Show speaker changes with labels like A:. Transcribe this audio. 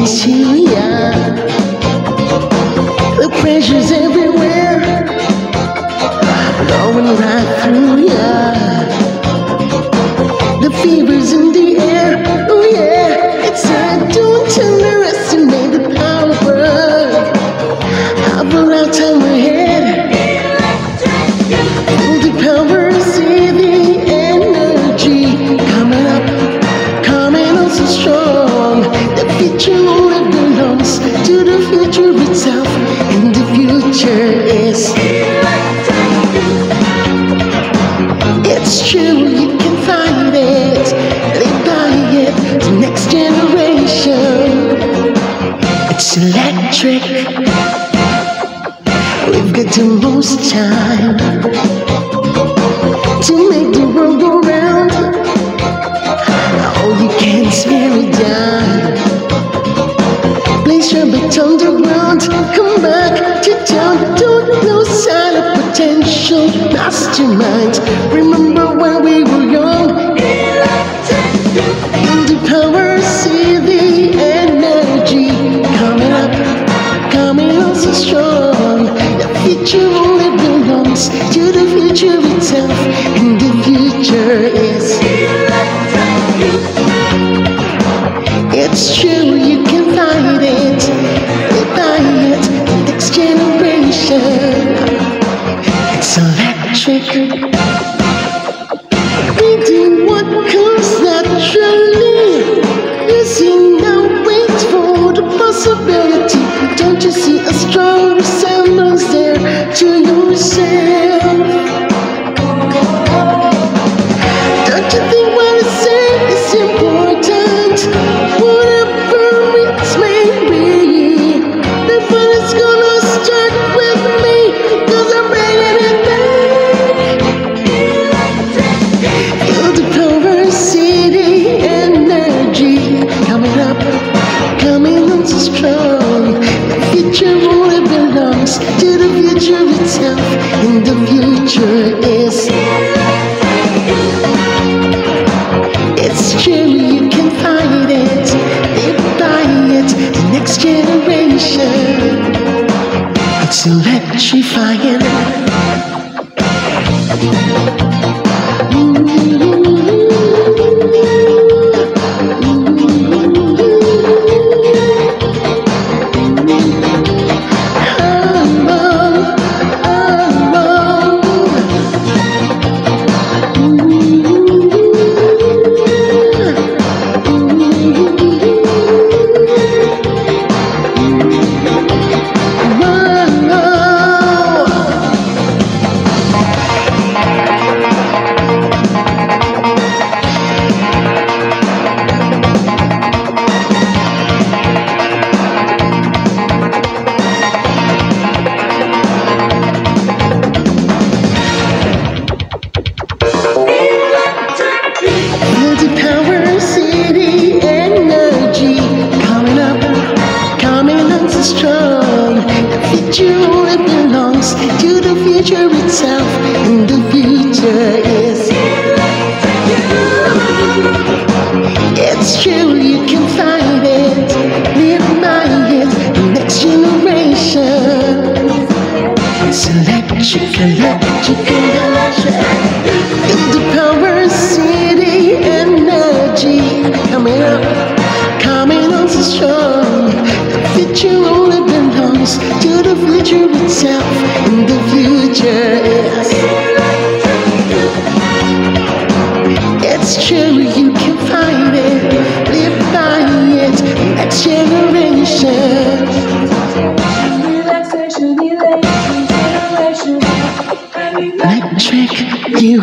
A: into ya. The pressure's everywhere, blowing right through ya. The fever's in the air, oh yeah. It's time, don't underestimate the power of our time ahead. Feel the power, see the energy coming up, coming on so strong. The future only belongs to the future itself, and the future is. It's true, you can find it, live by it, the next generation. It's electric, we've got the most time to make the world go round. Oh, you can't spare it down. Place your bet on the ground, come back to town. Don't lose sight of potential masterminds. Remember when we were young? Feel the power, see the energy coming up, coming on so strong. The future only belongs to the future itself, and the future is. It's true, you can find it, live by it, the next generation. It's electric. We do what comes naturally. You see, now wait for the possibility. Don't you see a strong resemblance there to yourself? Don't you think what I say is important? Whatever it may be, the fun is gonna start with me, 'cause I'm bringing it back. Feel the power, see the energy coming up, coming on so strong. The future only belongs to the future itself, and the future is. It's true, you can find it, live by it, the next generation. It's electrifying. Strong. The future only belongs to the future itself, and the future is. It's true, you can find it, live by it, the next generation. It's electric, electric, electric. Feel the power, see the energy coming up, coming on so strong. The future only belongs to the future itself, and the future is. It's true, you can find it, live by it, next generation. Relaxation, elation, generation. Electric, you.